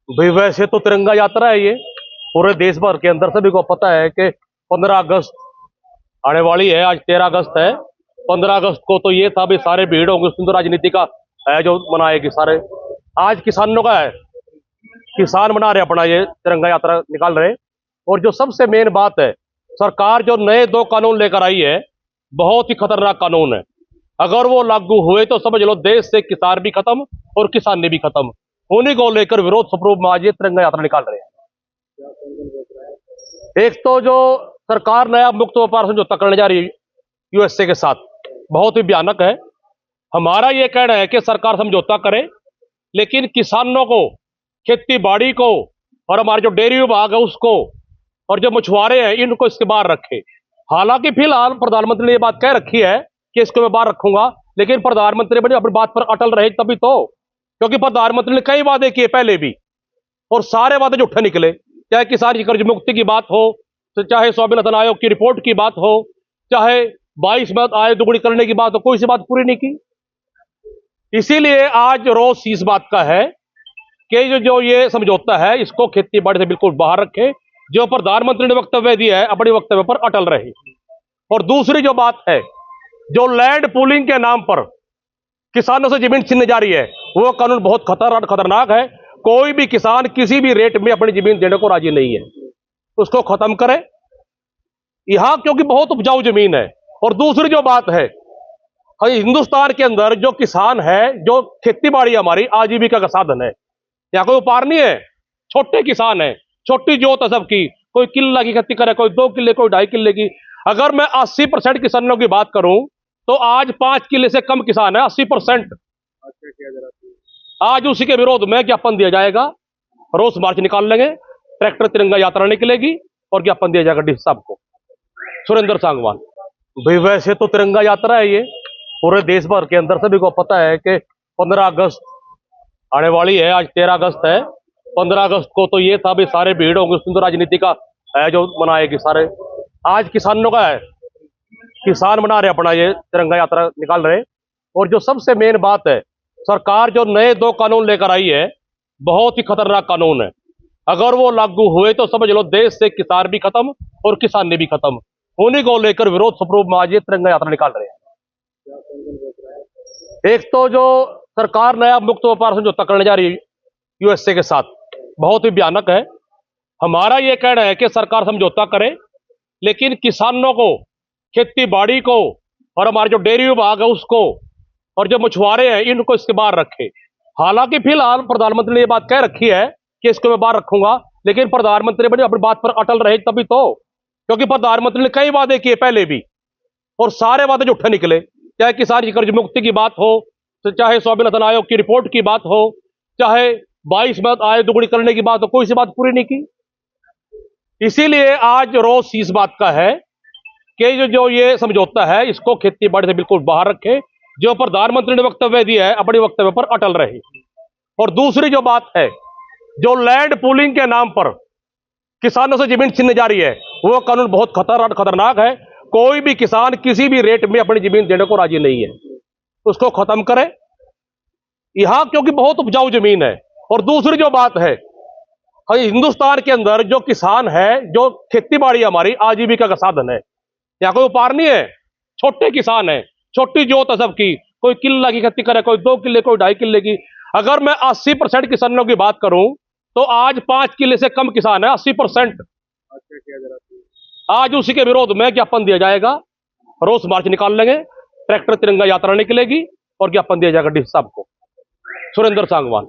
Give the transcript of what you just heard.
भाई वैसे तो तिरंगा यात्रा है ये पूरे देश भर के अंदर सभी को पता है कि 15 अगस्त आने वाली है। आज 13 अगस्त है। 15 अगस्त को तो ये था भी सारे भीड़ होंगे, उसमें तो राजनीति का है जो मनाएगी सारे। आज किसानों का है, किसान मना रहे अपना ये तिरंगा यात्रा निकाल रहे। और जो सबसे मेन बात है, सरकार जो नए 2 कानून लेकर आई है, बहुत ही खतरनाक कानून है। अगर वो लागू हुए तो समझ लो देश से किसान भी खत्म और किसानी भी खत्म। उन्हीं को लेकर विरोध स्वरूप में आज ये तिरंगा यात्रा निकाल रहे हैं। एक तो जो सरकार नया मुक्त व्यापार समझौता करने जा रही है यूएसए के साथ, बहुत ही भयानक है। हमारा ये कहना है कि सरकार समझौता करे, लेकिन किसानों को, खेती बाड़ी को और हमारे जो डेयरी विभाग है उसको और जो मछुआरे हैं इनको इसके बाहर रखे। हालांकि फिलहाल प्रधानमंत्री ने ये बात कह रखी है कि इसको मैं बाहर रखूंगा, लेकिन प्रधानमंत्री बने अपनी बात पर अटल रहे तभी तो। क्योंकि प्रधानमंत्री ने कई वादे किए पहले भी, और सारे वादे झूठे निकले। चाहे किसान की कर्ज मुक्ति की बात हो, तो चाहे स्वामीनाथन आयोग की रिपोर्ट की बात हो, चाहे 22 में आय दोगुनी करने की बात हो, कोई सी बात पूरी नहीं की। इसीलिए आज रोज इस बात का है कि जो ये समझौता है इसको खेती बाड़ी से बिल्कुल बाहर रखे। जो प्रधानमंत्री ने वक्तव्य दिया है अपने वक्तव्य पर अटल रहे। और दूसरी जो बात है, जो लैंड पूलिंग के नाम पर किसानों से जमीन छीनने जा रही है, वो कानून बहुत खतरनाक है। कोई भी किसान किसी भी रेट में अपनी जमीन देने को राजी नहीं है, उसको खत्म करे यहां, क्योंकि बहुत उपजाऊ जमीन है। और दूसरी जो बात है, हिंदुस्तान के अंदर जो किसान है, जो खेती बाड़ी हमारी आजीविका का साधन है, यहाँ कोई व्यापार नहीं है। छोटे किसान है, छोटी जोत है सबकी। कोई किला की खेती करे, कोई 2 किले, कोई 2.5 किले की। अगर मैं 80% किसानों की बात करूं तो आज 5 किले से कम किसान है। 80% आज उसी के विरोध में ज्ञापन दिया जाएगा। रोष मार्च निकाल लेंगे, ट्रैक्टर तिरंगा यात्रा निकलेगी और ज्ञापन दिया जाएगा डीसी साहब को। सुरेंद्र सांगवान। भाई वैसे तो तिरंगा यात्रा है ये पूरे देश भर के अंदर सभी को पता है कि 15 अगस्त आने वाली है। आज 13 अगस्त है। 15 अगस्त को तो ये था भी सारे भीड़ होंगे, उसमें तो राजनीति का है जो मनाएगी सारे। आज किसानों का है, किसान मना रहे अपना ये तिरंगा यात्रा निकाल रहे। और जो सबसे मेन बात है, सरकार जो नए 2 कानून लेकर आई है, बहुत ही खतरनाक कानून है। अगर वो लागू हुए तो समझ लो देश से किसान भी खत्म और किसानी भी खत्म। उन्हीं को लेकर विरोध स्वरूप में आज ये तिरंगा यात्रा निकाल रहे हैं। एक तो जो सरकार नया मुक्त व्यापार समझौता करने जा रही है यूएसए के साथ, बहुत ही भयानक है। हमारा ये कहना है कि सरकार समझौता करे, लेकिन किसानों को, खेती बाड़ी को और हमारे जो डेयरी विभाग है उसको और जो मछुआरे हैं इनको इसके बाहर रखे। हालांकि फिलहाल प्रधानमंत्री ने ये बात कह रखी है कि इसको मैं बाहर रखूंगा, लेकिन प्रधानमंत्री बने अपनी बात पर अटल रहे तभी तो। क्योंकि प्रधानमंत्री ने कई वादे किए पहले भी, और सारे वादे झूठे निकले। चाहे किसान की कर्ज मुक्ति की बात हो, तो चाहे स्वामीनाथन आयोग की रिपोर्ट की बात हो, चाहे 22 में आय दोगुनी करने की बात हो, कोई सी बात पूरी नहीं की। इसीलिए आज रोज इस बात का है कि जो ये समझौता है इसको खेती बाड़ी से बिल्कुल बाहर रखे। जो प्रधानमंत्री ने वक्तव्य दिया है अपने वक्तव्य पर अटल रहे। और दूसरी जो बात है, जो लैंड पूलिंग के नाम पर किसानों से जमीन छीनने जा रही है, वो कानून बहुत खतरनाक है। कोई भी किसान किसी भी रेट में अपनी जमीन देने को राजी नहीं है, उसको खत्म करे यहां, क्योंकि बहुत उपजाऊ जमीन है। और दूसरी जो बात है, हिंदुस्तान के अंदर जो किसान है, जो खेती बाड़ी हमारी आजीविका का साधन है, यहाँ कोई व्यापार नहीं है। छोटे किसान है, छोटी जोत है सबकी। कोई किला की खेती करे, कोई 2 किले, कोई 2.5 किले की। अगर मैं 80% किसानों की बात करूं तो आज 5 किले से कम किसान है। 80% आज उसी के विरोध में ज्ञापन दिया जाएगा। रोष मार्च निकाल लेंगे, ट्रैक्टर तिरंगा यात्रा निकलेगी और ज्ञापन दिया जाएगा डीसी साहब को। सुरेंद्र सांगवान।